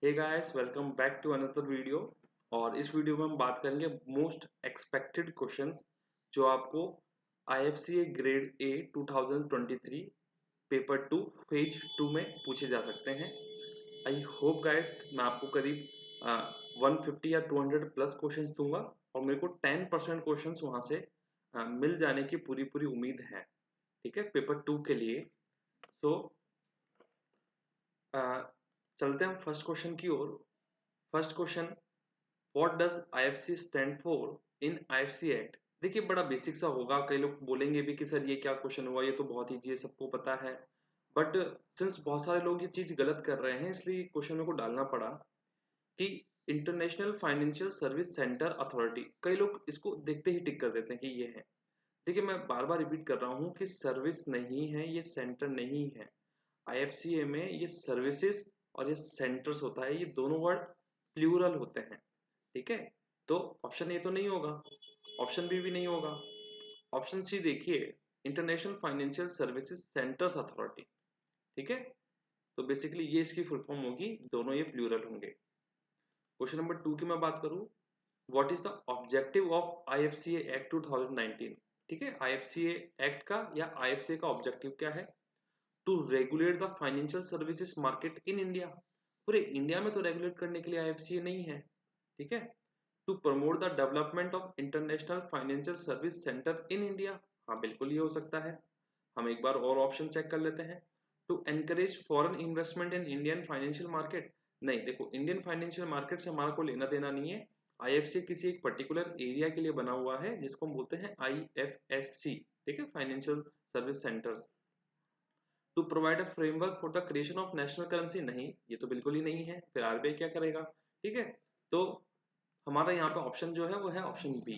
Hey guys, welcome back to another video. और इस video में हम बात करेंगे मोस्ट एक्सपेक्टेड क्वेश्चंस जो आपको IFCA grade A 2023 paper 2 phase 2 में पूछे जा सकते हैं। आई होप गाइस मैं आपको करीब 150 या 200 प्लस क्वेश्चंस दूंगा और मेरे को 10% क्वेश्चंस वहां से मिल जाने की पूरी पूरी उम्मीद है। ठीक है, पेपर 2 के लिए। सो चलते हैं फर्स्ट क्वेश्चन की ओर। First question, what does IFC stand for in IFC act. देखिए बड़ा बेसिक सा होगा, कई लोग बोलेंगे भी कि सर ये क्या क्वेश्चन हुआ, ये तो बहुत ईजी है, सबको पता है। बट सिंस बहुत सारे लोग ये चीज गलत कर रहे हैं इसलिए क्वेश्चन मेरे को डालना पड़ा कि international financial service centre authority, कई लोग इसको देखते ही टिक कर देते हैं कि ये है। देखिए मैं बार बार रिपीट कर रहा हूँ कि सर्विस नहीं है, ये सेंटर नहीं है। IFCA में ये सर्विसेज और ये सेंटर्स होता है, ये दोनों वर्ड प्लूरल होते हैं। ठीक है, तो ऑप्शन ए तो नहीं होगा, ऑप्शन बी भी नहीं होगा, ऑप्शन सी देखिए, international financial services centres authority. ठीक है, तो बेसिकली ये इसकी फुल फॉर्म होगी, दोनों ये प्लूरल होंगे। क्वेश्चन नंबर 2 की मैं बात करूं, what is the objective of IFCA act 2019। ठीक है, IFCA एक्ट का या IFCA का ऑब्जेक्टिव क्या है? To regulate the financial services market in India. पूरे इंडिया में तो रेगुलेट करने के लिए IFCA नहीं है। ठीक है, to promote the development of international financial service centre in India. हाँ बिल्कुल ये हो सकता है। हम एक बार और ऑप्शन चेक कर लेते हैं। To encourage foreign investment in Indian financial market. नहीं, देखो इंडियन फाइनेंशियल मार्केट से हमारा को लेना देना नहीं है। IFC किसी एक पर्टिकुलर एरिया के लिए बना हुआ है जिसको हम बोलते हैं IFSC। ठीक है, financial service centres. To provide a framework for the creation of national currency. नहीं, ये तो बिल्कुल ही नहीं है, फिर RBI क्या करेगा। ठीक है, तो हमारा यहाँ पे ऑप्शन जो है वो है ऑप्शन बी।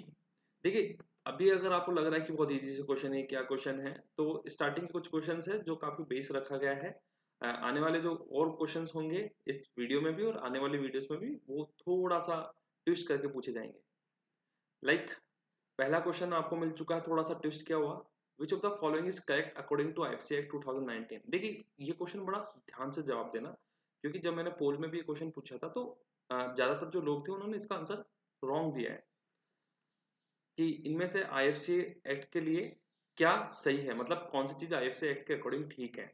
देखिए अभी अगर आपको लग रहा है कि बहुत इजी से क्वेश्चन है, क्या क्वेश्चन है, तो स्टार्टिंग के कुछ क्वेश्चन है जो काफी बेस रखा गया है। आने वाले जो और क्वेश्चंस होंगे इस वीडियो में भी और आने वाले वीडियोस में भी, वो थोड़ा सा ट्विस्ट करके पूछे जाएंगे। लाइक पहला क्वेश्चन आपको मिल चुका है, थोड़ा सा ट्विस्ट क्या हुआ, which of the following is correct according to IFCA act 2019। देखिए ये क्वेश्चन बड़ा ध्यान से जवाब देना, क्योंकि जब मैंने पोल में भी ये क्वेश्चन पूछा था तो ज्यादातर जो लोग थे उन्होंने इसका आंसर रॉन्ग दिया है कि इनमें से IFCA एक्ट के लिए क्या सही है, मतलब कौन सी चीज IFCA एक्ट के अकॉर्डिंग ठीक है।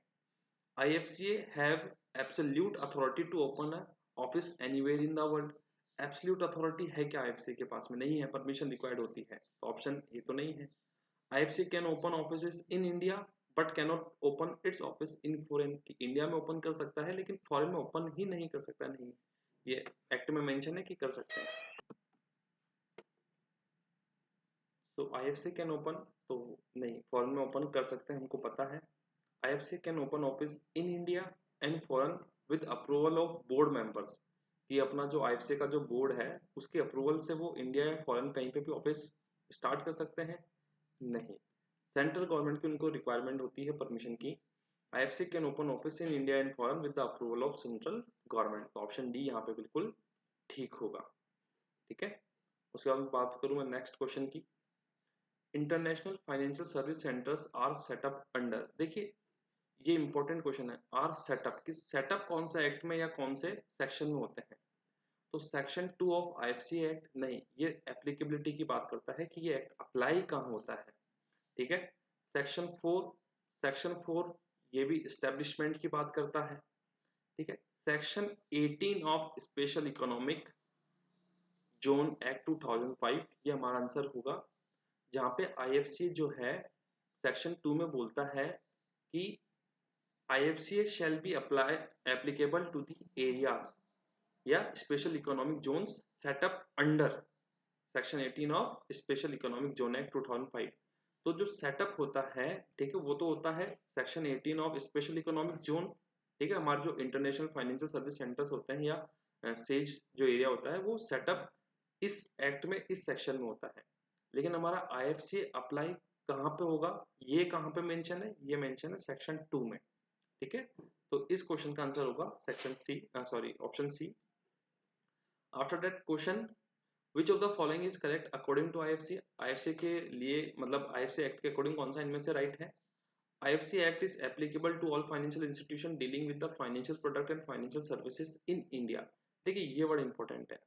IFCA have absolute authority to open an office anywhere in the world। Absolute authority है क्या IFCA के पास में? नहीं है, परमिशन रिक्वायर्ड होती है, तो ऑप्शन ये तो नहीं है। IFCA can open office in India but cannot open it's office in foreign. India में ओपन कर सकता है लेकिन फॉरेन में ओपन ही नहीं कर सकता। नहीं, ये एक्ट में मेंशन है कि कर सकते हैं। तो IFCA कैन ओपन, तो नहीं, फॉरेन में ओपन कर सकते हैं, हमको पता है। IFCA can open office in India and foreign with approval of board members. कि अपना जो IFCA का जो बोर्ड है उसके अप्रूवल से वो इंडिया या फॉरेन कहीं पे भी ऑफिस स्टार्ट कर सकते हैं? नहीं, सेंट्रल गवर्नमेंट की उनको रिक्वायरमेंट होती है परमिशन की। IFCA can open office in India and foreign with the approval of central government. तो ऑप्शन डी यहाँ पे बिल्कुल ठीक होगा। ठीक है, उसके बाद बात करूँ मैं नेक्स्ट क्वेश्चन की। International financial service centres are set up under. देखिए ये इंपॉर्टेंट क्वेश्चन है, आर सेटअप कि सेटअप कौन सा एक्ट में या कौन से सेक्शन में होते हैं। तो सेक्शन 2 ऑफ IFCA एक्ट नहीं, ये एप्लीकेबिलिटी की बात करता है कि ये एक्ट अप्लाई कहाँ होता है। ठीक है, सेक्शन 4 ये भी इस्टेब्लिशमेंट की बात करता है। ठीक है, section 18 of special economic zone act 2005 ये हमारा आंसर होगा, जहाँ पे IFCA जो है सेक्शन 2 में बोलता है कि IFCA shall be applicable to the areas या special economic zones setup under section 18 of special economic zone act 2005। तो जो सेटअप होता है, ठीक है, वो तो होता है section 18 of special economic zone. ठीक है, हमारे जो इंटरनेशनल फाइनेंशियल सर्विस सेंटर्स होते हैं या सेज जो एरिया होता है वो सेटअप इस एक्ट में इस सेक्शन में होता है। लेकिन हमारा IFCA अप्लाई कहाँ पे होगा, ये कहाँ पे मेंशन है, ये मेंशन है सेक्शन 2 में। ठीक है, तो इस क्वेश्चन का आंसर होगा section C, sorry option C. After that question, which of the following is correct according to IFCA। IFCA के लिए मतलब IFCA एक्ट के अकॉर्डिंग कौन सा इनमें से राइट है। IFCA act is applicable to all financial institution dealing with the financial product and financial services in India. देखिए ये वर्ड इंपॉर्टेंट है,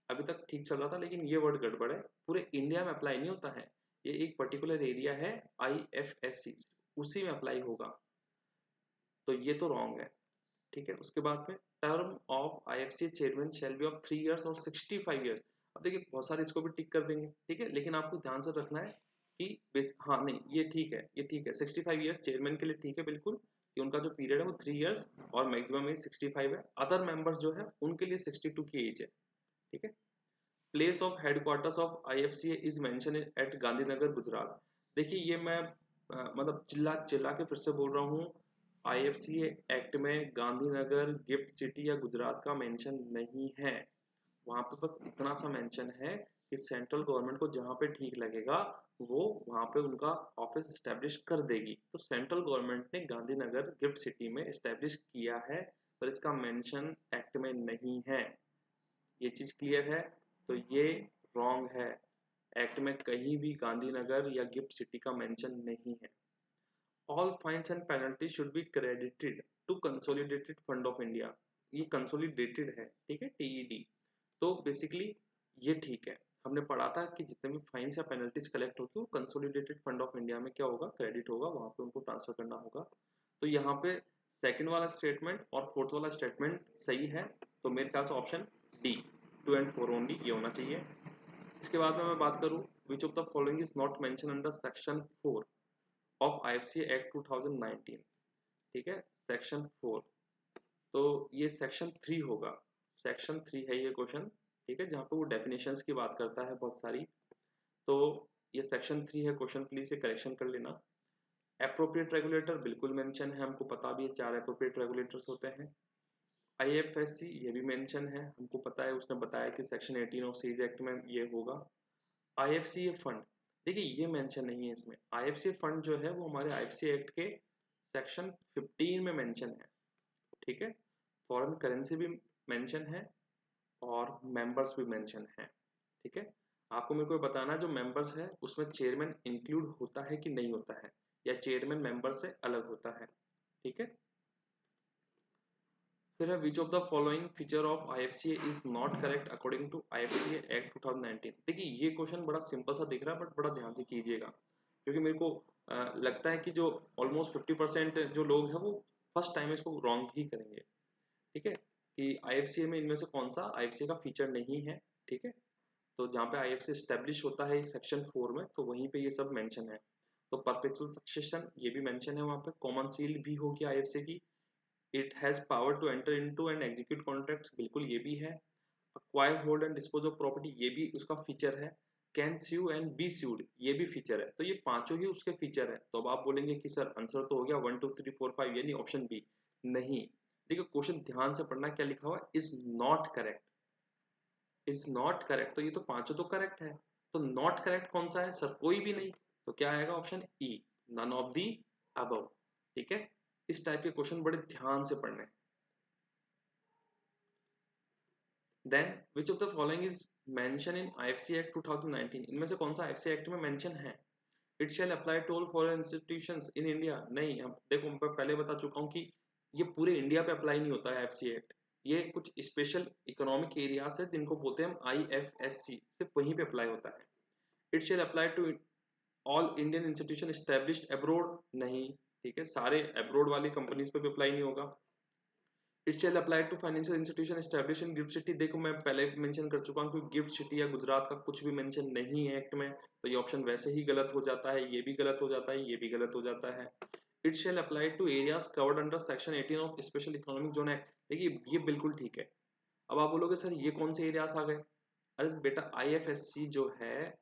अभी तक ठीक चल रहा था लेकिन ये वर्ड गड़बड़ है, पूरे इंडिया में अप्लाई नहीं होता है, ये एक पर्टिकुलर एरिया है IFSC, उसी में अप्लाई होगा, तो ये तो रॉन्ग है। ठीक है, उसके बाद में term of IFC chairman shall be of 3 years और 65 इयर्स। अब देखिए बहुत सारे इसको भी टिक कर देंगे, ठीक है, लेकिन आपको ध्यान से रखना है कि हाँ नहीं ये ठीक है, ये ठीक है, 65 इयर्स चेयरमैन के लिए ठीक है बिल्कुल, कि उनका जो पीरियड है वो 3 इयर्स और मैक्सिमम एज 65 है। अदर मेंबर्स जो है उनके लिए 62 की एज है। ठीक है, place of headquarters of IFCA is mention at Gandhinagar Gujarat. देखिए ये मैं मतलब चिल्ला चिल्ला के फिर से बोल रहा हूँ, IFCA एक्ट में गांधीनगर, गिफ्ट सिटी या गुजरात का मेंशन नहीं है। वहां पे बस इतना सा मेंशन है कि सेंट्रल गवर्नमेंट को जहां पे ठीक लगेगा वो वहां पे उनका ऑफिस एस्टेब्लिश कर देगी। तो सेंट्रल गवर्नमेंट ने गांधीनगर गिफ्ट सिटी में एस्टेब्लिश किया है, पर इसका मेंशन एक्ट में नहीं है। ये चीज क्लियर है, तो ये रॉन्ग है, एक्ट में कहीं भी गांधीनगर या गिफ्ट सिटी का मेंशन नहीं है। All fines and penalty should be credited to consolidated fund of India, ये कंसोलिडेटेड है, ठीक है, TED। तो बेसिकली ये ठीक है, हमने पढ़ा था कि जितने भी फाइन्स या पेनल्टीज कलेक्ट होती है वो कंसोलिडेटेड फंड ऑफ इंडिया में क्या होगा, क्रेडिट होगा, वहां पे उनको ट्रांसफर करना होगा। तो यहाँ पे सेकंड वाला स्टेटमेंट और फोर्थ वाला स्टेटमेंट सही है, तो मेरे ख्याल से ऑप्शन डी 2 and 4 ओनली ये होना चाहिए। इसके बाद में मैं बात करूँ, विच of the following is not mention under section 4 of IFC act 2019। ठीक है, सेक्शन 4, तो ये सेक्शन 3 होगा, सेक्शन 3 है ये क्वेश्चन। ठीक है, जहाँ पे वो डेफिनेशंस की बात करता है बहुत सारी, तो ये सेक्शन 3 है क्वेश्चन, प्लीज ये करेक्शन कर लेना। एप्रोप्रिएट रेगुलेटर बिल्कुल मेंशन है, हमको पता भी है 4 एप्रोप्रिएट रेगुलेटर्स होते हैं। IFSC ये भी मेंशन है, हमको पता है, उसने बताया कि सेक्शन 18 ऑफ सीज एक्ट में ये होगा। IFCA फंड, देखिए ये मेंशन नहीं है इसमें, IFCA फंड जो है वो हमारे IFC एक्ट के सेक्शन 15 में मेंशन है। ठीक है, फॉरेन करेंसी भी मेंशन है और मेंबर्स भी मेंशन है। ठीक है, आपको मेरे को बताना जो मेंबर्स है उसमें चेयरमैन इंक्लूड होता है कि नहीं होता है, या चेयरमैन मेंबर से अलग होता है। ठीक है, फिर है which of the following feature of IFCA is not correct according to IFCA act 2019। देखिए ये क्वेश्चन बड़ा सिंपल सा दिख रहा है बट बड़ा ध्यान से कीजिएगा, क्योंकि मेरे को लगता है कि जो ऑलमोस्ट 50% जो लोग हैं वो फर्स्ट टाइम इसको रॉन्ग ही करेंगे। ठीक है, कि IFCA में इनमें से कौन सा IFCA का फीचर नहीं है। ठीक है, तो जहाँ पे IFCA स्टेब्लिश होता है सेक्शन 4 में, तो वहीं पे ये सब मेंशन है। तो परपेचुअल सक्सेशन ये भी मेंशन है, वहाँ पे कॉमन सील भी होगी IFCA की। It has power to enter into and execute contracts, बिल्कुल ये भी है। Acquire, hold and dispose of property ये भी उसका फीचर है। Can sue and be sued ये भी फीचर है। तो ये पांचों ही उसके फीचर है। तो अब आप बोलेंगे कि सर आंसर तो हो गया 1 2 3 4 5 यानी ऑप्शन बी। नहीं, देखिए क्वेश्चन ध्यान से पढ़ना, क्या लिखा हुआ है, is not correct, is not correct, तो ये तो पांचों तो करेक्ट है, तो नॉट करेक्ट कौन सा है सर, कोई भी नहीं, तो क्या आएगा option E, none of the above. ठीक है, इस टाइप के क्वेश्चन बड़े ध्यान से पढ़ने। Then which of the following is mention in IFC act 2019, इनमें से कौन सा IFC एक्ट में मेंशन है। It shall apply to all foreign institutions in India, नहीं, हम देखो मैं पहले बता चुका हूँ कि ये पूरे इंडिया पे अप्लाई नहीं होता है IFC एक्ट, ये कुछ स्पेशल इकोनॉमिक एरियाज है जिनको बोलते हैं हम IFSC, सिर्फ वहीं पे अप्लाई होता है। It shall apply to all Indian institution established abroad, नहीं, ठीक है, सारे अब्रोड वाली कंपनीज पे भी अप्लाई नहीं होगा। It shall apply to financial institution establish in GIFT city, देखो मैं पहले मेंशन कर चुका हूँ कि गिफ्ट सिटी या गुजरात का कुछ भी मेंशन नहीं है एक्ट में, तो ये ऑप्शन वैसे ही गलत हो जाता है, ये भी गलत हो जाता है, ये भी गलत हो जाता है। It shall apply to areas covered under section 18 of special economic zone act, देखिए ये बिल्कुल ठीक है। अब आप बोलोगे सर ये कौन से एरियाज आ गए, अरे बेटा IFSC जो है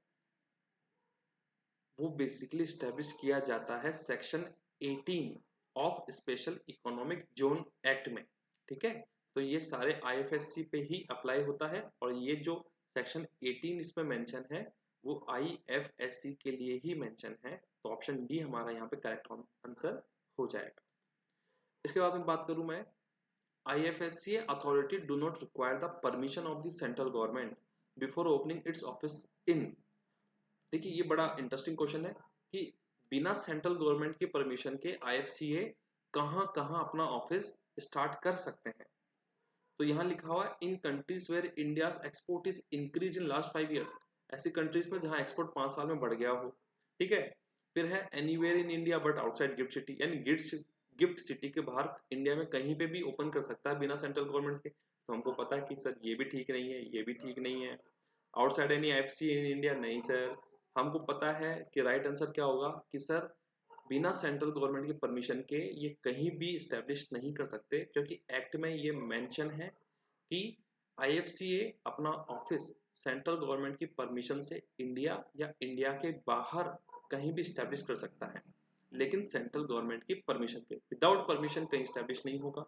वो बेसिकली स्टैब्लिश किया जाता है section 18 of special economic zone act में। ठीक है, तो ये सारे IFSC पे ही अप्लाई होता है, और ये जो सेक्शन 18 इसमें मेंशन है वो IFSC के लिए ही मेंशन है, तो ऑप्शन डी हमारा यहाँ पे करेक्ट आंसर हो जाएगा। इसके बाद में बात करूं मैं, IFSC authority do not require the permission of the central government before opening it's office in, देखिए ये बड़ा इंटरेस्टिंग क्वेश्चन है कि बिना सेंट्रल गवर्नमेंट की परमिशन के IFCA कहाँ कहाँ अपना ऑफिस स्टार्ट कर सकते हैं। तो यहाँ लिखा हुआ है in countries where India's export is increase in last 5 years, ऐसी कंट्रीज में जहाँ एक्सपोर्ट 5 साल में बढ़ गया हो, ठीक है। फिर है anywhere in India but outside gift city, यानी गिफ्ट सिटी के बाहर इंडिया में कहीं पे भी ओपन कर सकता है बिना सेंट्रल गवर्नमेंट के। तो हमको पता है कि सर ये भी ठीक नहीं है, ये भी ठीक नहीं है। आउटसाइड एनी एफसी इन इंडिया, नहीं सर। हमको पता है कि राइट आंसर क्या होगा कि सर बिना सेंट्रल गवर्नमेंट की परमिशन के ये कहीं भी स्टैब्लिश नहीं कर सकते, क्योंकि एक्ट में ये मेंशन है कि आईएफसीए अपना ऑफिस सेंट्रल गवर्नमेंट की परमिशन से इंडिया या इंडिया के बाहर कहीं भी स्टैब्लिश कर सकता है, लेकिन सेंट्रल गवर्नमेंट की परमिशन के विदाउट परमिशन कहीं स्टैब्लिश नहीं होगा।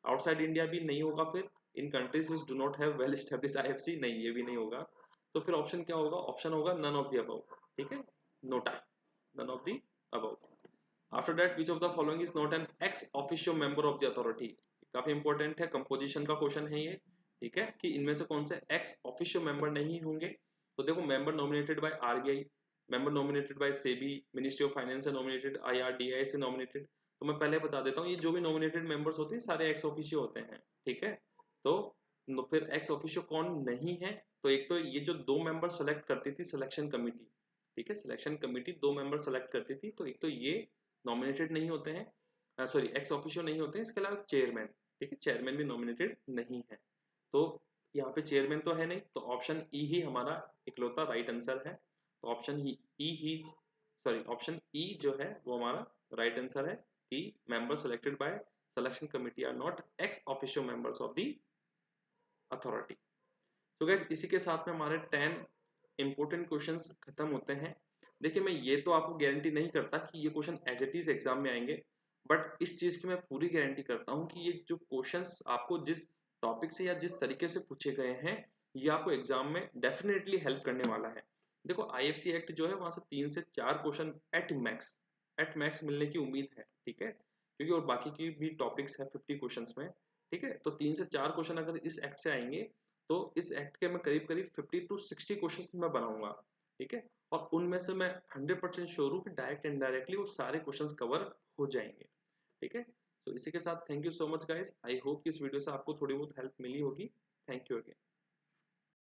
आउटसाइड इंडिया भी नहीं होगा। फिर in countries which do not have well establish IFC, नहीं ये भी नहीं होगा। तो फिर ऑप्शन क्या होगा? ऑप्शन होगा नन ऑफ द अबव, ठीक है, no time, none of the above. After that which of the following is not an ex officio member of the authority, काफी इंपॉर्टेंट है, कंपोजिशन का क्वेश्चन है ये, ठीक है, कि इनमें से कौन से एक्स ऑफिशियो मेंबर नहीं होंगे। तो देखो, member nominated by RBI, member nominated by SEBI, ministry of finance से नॉमिनेटेड, आईआरडीआई से नॉमिनेटेड। तो मैं पहले बता देता हूँ, ये जो भी नॉमिनेटेड मेंबर्स होते हैं सारे एक्स ऑफिशियो होते हैं, ठीक है। तो फिर एक्स ऑफिशियो कौन नहीं है? तो एक तो ये जो दो मेंबर सेलेक्ट करती थी सिलेक्शन कमिटी, ठीक है, सिलेक्शन कमिटी दो मेंबर सेलेक्ट करती थी, तो एक तो ये नॉमिनेटेड नहीं होते हैं, सॉरी एक्स ऑफिशियो नहीं होते हैं। इसके अलावा चेयरमैन, ठीक है, चेयरमैन भी नॉमिनेटेड नहीं है। तो यहाँ पे चेयरमैन तो है नहीं, तो ऑप्शन ई ही हमारा इकलौता राइट आंसर है। तो ऑप्शन ही सॉरी ऑप्शन ई जो है वो हमारा राइट आंसर है कि member selected by selection committee are not ex officio members of the authority. तो गैस इसी के साथ में हमारे 10 इंपॉर्टेंट क्वेश्चंस खत्म होते हैं। देखिए, मैं ये तो आपको गारंटी नहीं करता कि ये question as it is exam में आएंगे, बट इस चीज की मैं पूरी गारंटी करता हूँ कि ये जो क्वेश्चंस आपको जिस टॉपिक से या जिस तरीके से पूछे गए हैं, ये आपको एग्जाम में डेफिनेटली हेल्प करने वाला है। देखो, आईएफसी एक्ट जो है वहां से 3 से 4 क्वेश्चन एट मैक्स मिलने की उम्मीद है, ठीक है, क्योंकि और बाकी की भी टॉपिक्स है 50 क्वेश्चंस में, ठीक है। तो 3 से 4 क्वेश्चन अगर इस एक्ट से आएंगे, तो इस एक्ट के मैं करीब करीब 50 टू 60 क्वेश्चन मैं बनाऊंगा, ठीक है, और उनमें से मैं 100% श्योर हूँ कि डायरेक्ट इनडायरेक्टली वो सारे क्वेश्चंस कवर हो जाएंगे, ठीक है। तो इसी के साथ thank you so much guys, I hope कि इस वीडियो से आपको थोड़ी बहुत हेल्प मिली होगी। Thank you again.